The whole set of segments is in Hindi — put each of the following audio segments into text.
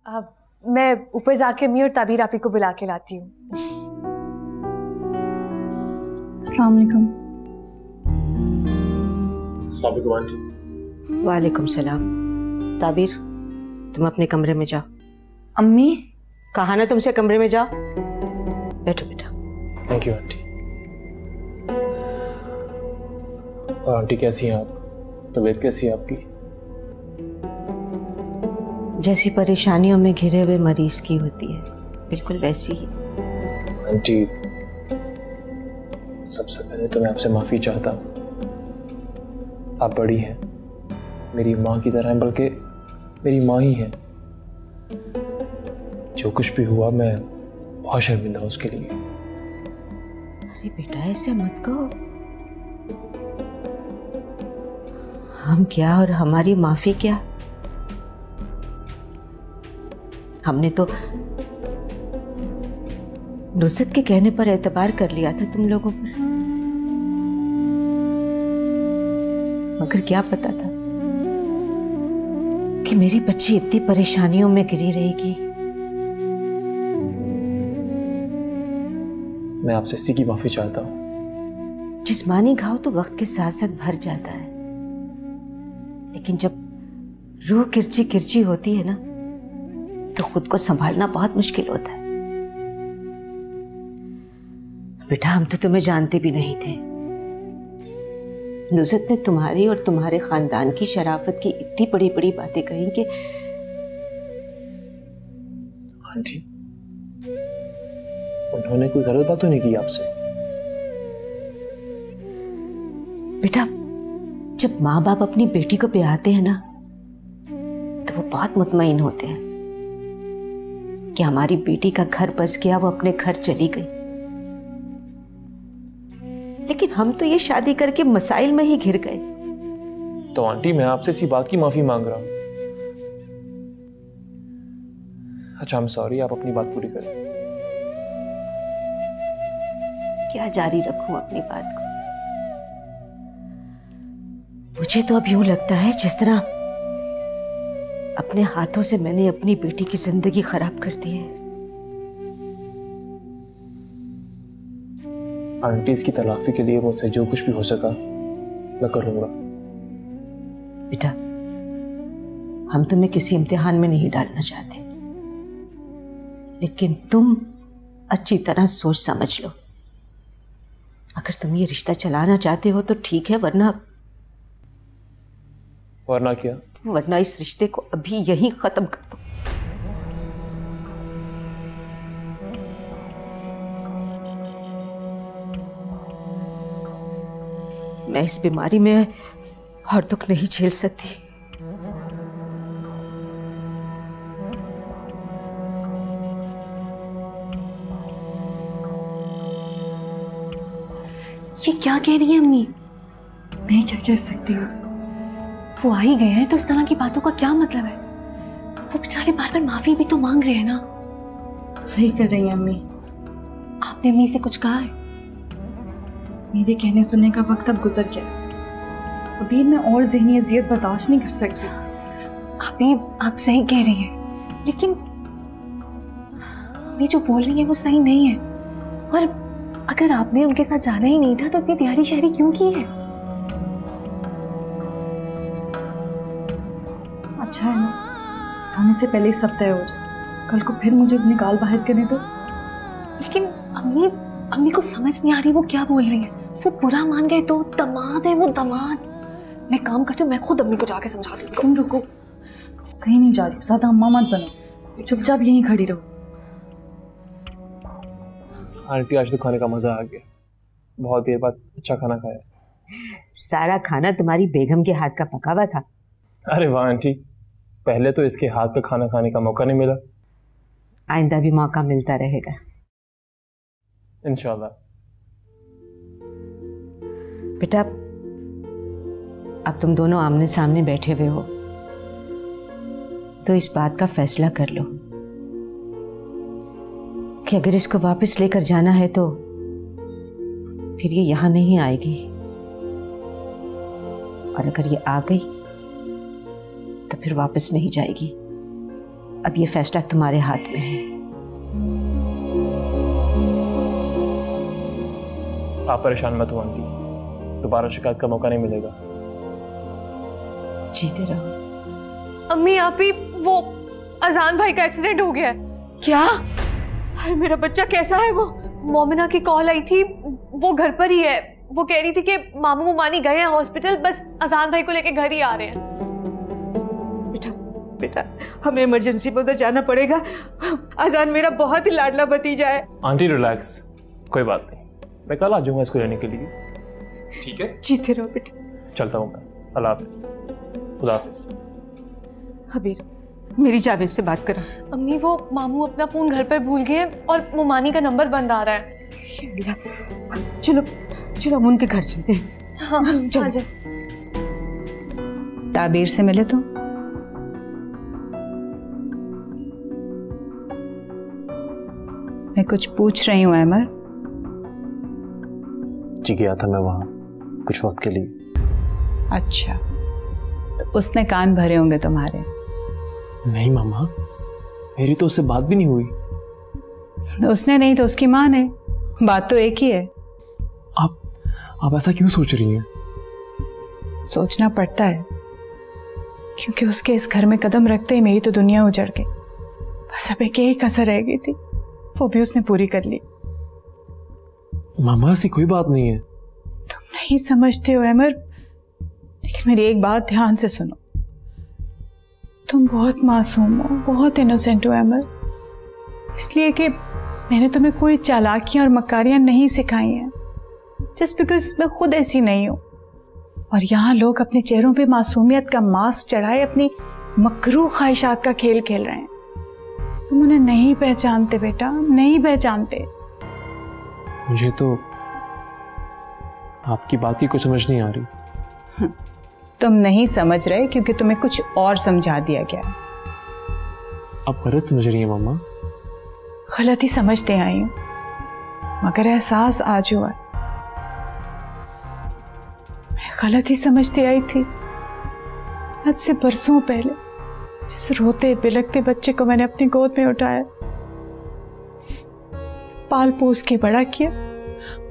अब मैं ऊपर जाके अम्मी और ताबीर आपी को बुला के लाती हूँ। अस्सलाम वालेकुम। अस्सलाम वालेकुम आंटी। वालेकुम सलाम। ताबीर, तुम अपने कमरे में जाओ। अम्मी, कहा ना तुमसे कमरे में जाओ। बैठो बेटा। Thank you aunty. और आंटी कैसी हैं आप? तबीयत कैसी है आपकी? जैसी परेशानियों में घिरे हुए मरीज की होती है, बिल्कुल वैसी ही। आंटी, सबसे पहले तो मैं आपसे माफ़ी चाहता हूँ। आप बड़ी हैं, मेरी माँ की तरह हैं, बल्कि मेरी माँ ही हैं। जो कुछ भी हुआ मैं बहुत शर्मिंदा हूँ उसके लिए। अरे बेटा, ऐसे मत कहो। हम क्या और हमारी माफी क्या? हमने तो नुसरत के कहने पर एतबार कर लिया था तुम लोगों पर, मगर क्या पता था कि मेरी बच्ची इतनी परेशानियों में घिरी रहेगी। मैं आपसे इसी की माफ़ी चाहता हूँ। जिस्मानी घाव तो वक्त के साथ साथ भर जाता है, लेकिन जब रूह किरची किरची होती है ना, तो खुद को संभालना बहुत मुश्किल होता है। बेटा, हम तो तुम्हें जानते भी नहीं थे। नुसरत ने तुम्हारी और तुम्हारे खानदान की शराफत की इतनी बड़ी बड़ी बातें कही कि आंटी, उन्होंने कोई गलत बात तो नहीं की आपसे? बेटा, जब माँ बाप अपनी बेटी को ब्याहते हैं ना, तो वो बहुत मुतमईन होते हैं कि हमारी बेटी का घर बस गया, वो अपने घर चली गई। लेकिन हम तो ये शादी करके मसाइल में ही घिर गए। तो आंटी, मैं आपसे इसी बात की माफ़ी मांग रहा हूँ। अच्छा, I'm sorry, आप अपनी बात पूरी करें। क्या जारी रखूं अपनी बात को? मुझे तो अब यूं लगता है जिस तरह अपने हाथों से मैंने अपनी बेटी की जिंदगी खराब कर दी है। आंटी, इसकी तलाफी के लिए मुझसे जो कुछ भी हो सका मैं करूंगा। बेटा, हम तुम्हें किसी इम्तिहान में नहीं डालना चाहते, लेकिन तुम अच्छी तरह सोच समझ लो। अगर तुम ये रिश्ता चलाना चाहते हो तो ठीक है, वरना क्या? वरना इस रिश्ते को अभी यहीं खत्म कर दो। मैं इस बीमारी में और दुख नहीं झेल सकती। ये क्या कह रही है अम्मी? मैं क्या कह सकती हूँ? वो आ ही गए हैं तो इस तरह की बातों का क्या मतलब है? वो बेचारे बार बार माफी भी तो मांग रहे हैं ना। सही कर रही हैं अम्मी। आपने अम्मी से कुछ कहा है? मेरे कहने सुनने का वक्त अब गुजर गया। अभी मैं और ज़हनी अजियत बर्दाश्त नहीं कर सकती। अभी आप सही कह रही हैं, लेकिन अम्मी जो बोल रही है वो सही नहीं है। और अगर आपने उनके साथ जाना ही नहीं था तो इतनी तैयारी शहरी क्यों की है? अच्छा है ना, जाने से पहले ही सब तय हो जाए। कल को फिर मुझे निकाल बाहर करने दो। लेकिन अम्मी को समझ नहीं आ रही वो क्या बोल रही है। वो बुरा मान गए तो दामाद है वो, दामाद। मैं काम करती हूँ, मैं खुद अम्मी को जाके समझा दूंगी। तुम रुको, कहीं नहीं जा रही, ज्यादा अम्मा मत बनो, चुपचाप यहीं खड़ी रहो। आंटी, आज तो खाने का मजा आ गया। बहुत देर बाद अच्छा खाना खाया। सारा खाना तुम्हारी बेगम के हाथ का पका हुआ था। अरे वाह आंटी, पहले तो इसके हाथ का खाना खाने का मौका नहीं मिला। आइंदा भी मौका मिलता रहेगा इंशाल्लाह। बेटा, अब तुम दोनों आमने सामने बैठे हुए हो, तो इस बात का फैसला कर लो कि अगर इसको वापस लेकर जाना है तो फिर ये यहां नहीं आएगी, और अगर ये आ गई तो फिर वापस नहीं जाएगी। अब ये फैसला तुम्हारे हाथ में है। आप परेशान मत हो आंटी, दोबारा शिकायत का मौका नहीं मिलेगा। जीते रहो। अम्मी आप ही, वो अजान भाई का एक्सीडेंट हो गया है। क्या? अरे मेरा बच्चा कैसा है? वो मोमिना की कॉल आई थी, वो घर पर ही है। वो कह रही थी कि मामू मुमानी गए हैं हॉस्पिटल, बस अजान भाई को लेके घर ही आ रहे हैं। बेटा बेटा हमें इमरजेंसी में उधर जाना पड़ेगा। अजान मेरा बहुत ही लाडला भतीजा है। आंटी रिलैक्स, कोई बात नहीं, मैं कल आ जाऊंगा इसको लेने के लिए। ठीक है, जीते रहो बेटा। चलता हूँ मैं। अल्लाह हाफिज। खुदा हाफिज। हबीर, मेरी जावेद से बात करा। अम्मी वो मामू अपना फोन घर पर भूल गए और मुमानी का नंबर बंद आ रहा है। चलो चलो हम उनके घर चलते हैं। हाँ चलो। ताबीर से मिले तो? मैं कुछ पूछ रही हूँ अमर। जी गया था मैं वहाँ कुछ वक्त के लिए। अच्छा, तो उसने कान भरे होंगे तुम्हारे। नहीं मामा, मेरी तो उससे बात भी नहीं हुई। उसने नहीं तो उसकी माँ ने, बात तो एक ही है। आप ऐसा क्यों सोच रही हैं? सोचना पड़ता है क्योंकि उसके इस घर में कदम रखते ही मेरी तो दुनिया उजड़ गई। बस अब एक ही कसर रह गई थी, वो भी उसने पूरी कर ली। मामा ऐसी कोई बात नहीं है। तुम नहीं समझते हो अमर, लेकिन मेरी एक बात ध्यान से सुनो। तुम बहुत मासूम हो, बहुत इनोसेंट हो अमर, इसलिए कि मैंने तुम्हें कोई चालाकियां और मकारियां नहीं सिखाई हैं, जस्ट बिकॉज मैं खुद ऐसी नहीं हूं। और यहाँ लोग अपने चेहरों पे मासूमियत का मास्क चढ़ाए अपनी मकरू ख्वाहिशात का खेल खेल रहे हैं। तुम उन्हें नहीं पहचानते बेटा, नहीं पहचानते। मुझे तो आपकी बात ही कुछ समझ नहीं आ रही। तुम नहीं समझ रहे क्योंकि तुम्हें कुछ और समझा दिया गया। आप गलत समझ रही हैं मामा। गलत ही समझते आई हूं, मगर एहसास आज हुआ। मैं गलत ही समझती आई थी। आज से बरसों पहले जिस रोते बिलखते बच्चे को मैंने अपनी गोद में उठाया, पाल पोस के बड़ा किया,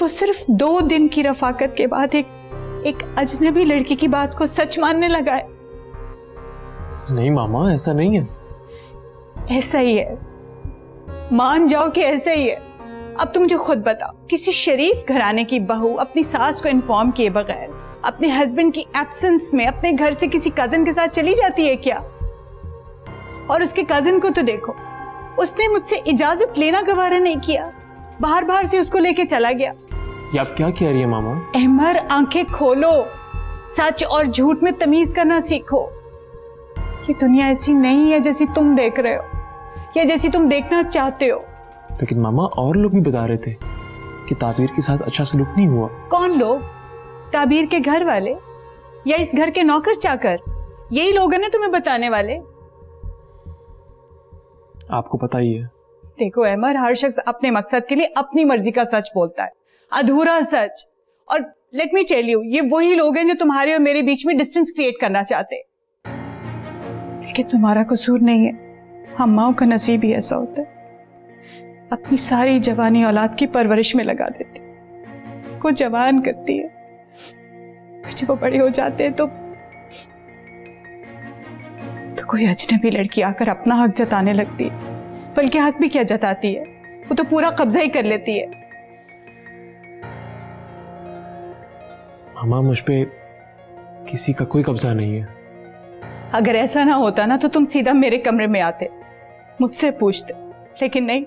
वो सिर्फ 2 दिन की रफाकत के बाद एक अजनबी लड़की की बात को सच मानने लगा है। नहीं मामा, ऐसा नहीं है। ऐसा ही है, मान जाओ कि ऐसा ही है। अब तुम मुझे खुद बताओ, किसी शरीफ घराने की बहू अपनी सास को इन्फॉर्म किए बगैर अपने हस्बैंड की एब्सेंस में अपने घर से किसी कजिन के साथ चली जाती है क्या? और उसके कजिन को तो देखो, उसने मुझसे इजाजत लेना गवारा नहीं किया, बाहर बाहर से उसको लेके चला गया। ये आप क्या कह रही है मामा? अहमर, आंखें खोलो, सच और झूठ में तमीज करना सीखो। ये दुनिया ऐसी नहीं है जैसी तुम देख रहे हो या जैसी तुम देखना चाहते हो। लेकिन मामा और लोग भी बता रहे थे कि ताबीर के साथ अच्छा सलूक नहीं हुआ। कौन लोग? ताबीर के घर वाले या इस घर के नौकर चाकर? यही लोग हैं ना तुम्हें बताने वाले। आपको पता ही है। देखो अहमर, हर शख्स अपने मकसद के लिए अपनी मर्जी का सच बोलता है, अधूरा सच। और लेट मी टेल यू, ये वही लोग हैं जो तुम्हारे और मेरे बीच में डिस्टेंस क्रिएट करना चाहते हैं। लेकिन तुम्हारा कसूर नहीं है, हम माओ का नसीब ही ऐसा होता है। अपनी सारी जवानी औलाद की परवरिश में लगा देती, को जवान करती है। जब वो बड़े हो जाते हैं तो कोई अजनबी लड़की आकर अपना हक जताने लगती है, बल्कि हक भी क्या जताती है, वो तो पूरा कब्जा ही कर लेती है। मामा, मुझ पे किसी का कोई कब्जा नहीं है। अगर ऐसा ना होता ना तो तुम सीधा मेरे कमरे में आते, मुझसे पूछते, लेकिन नहीं,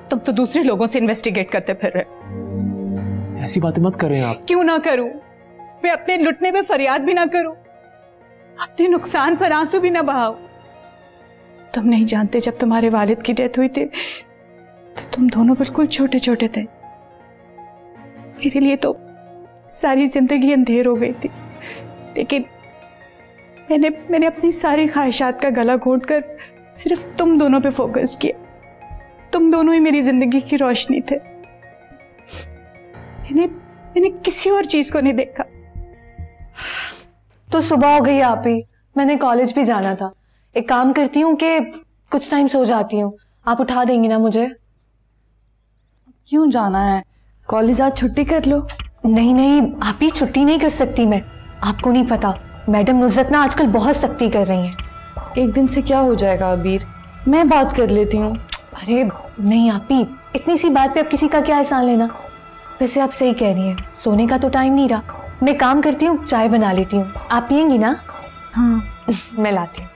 तुम तो दूसरे लोगों से इन्वेस्टिगेट करते फिर रहे। ऐसी बातें मत करें आप। क्यों ना करूं? मैं अपने लुटने पे फरियाद भी ना करूं, अपने नुकसान पर आंसू भी ना बहाऊं। तुम नहीं जानते, जब तुम्हारे वालिद की डेथ हुई थी तो तुम दोनों बिल्कुल छोटे छोटे थे। मेरे लिए तो सारी जिंदगी अंधेर हो गई थी, लेकिन मैंने अपनी सारी ख्वाहिशात का गला घोंटकर सिर्फ तुम दोनों पे फोकस किया। तुम दोनों ही मेरी जिंदगी की रोशनी थे। मैंने किसी और चीज को नहीं देखा। तो सुबह हो गई आप ही, मैंने कॉलेज भी जाना था। एक काम करती हूँ कि कुछ टाइम सो जाती हूँ, आप उठा देंगी ना मुझे? क्यों जाना है? कॉलेज आज छुट्टी कर लो। नहीं नहीं आप ही, छुट्टी नहीं कर सकती मैं। आपको नहीं पता, मैडम नुसरत ना आजकल बहुत सख्ती कर रही हैं। एक दिन से क्या हो जाएगा अबीर, मैं बात कर लेती हूँ। अरे नहीं आप ही, इतनी सी बात पे अब किसी का क्या एहसान लेना। वैसे आप सही कह रही हैं, सोने का तो टाइम नहीं रहा। मैं काम करती हूँ, चाय बना लेती हूँ, आप पियेंगी ना? हाँ मैं लाती हूँ।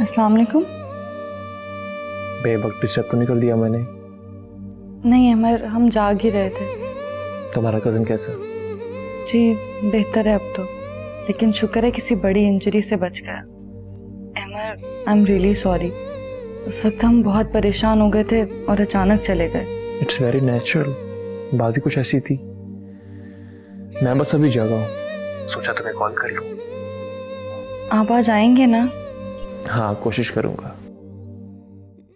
अस्सलाम वालेकुम। बेवक्त डिस्टर्ब तो नहीं कर दिया मैंने? नहीं अमर, हम जाग ही रहे थे। तुम्हारा कज़न कैसा? जी बेहतर है अब तो, लेकिन शुक्र है किसी बड़ी इंजरी से बच गया। अमर आई एम रियली सॉरी, उस वक्त हम बहुत परेशान हो गए थे और अचानक चले गए। इट्स वेरी नेचुरल, बात ही कुछ ऐसी थी। मैं बस अभी जगा हूँ, सोचा तुम्हें कॉल कर लूँ। आप आज आएंगे ना? हाँ कोशिश करूँगा।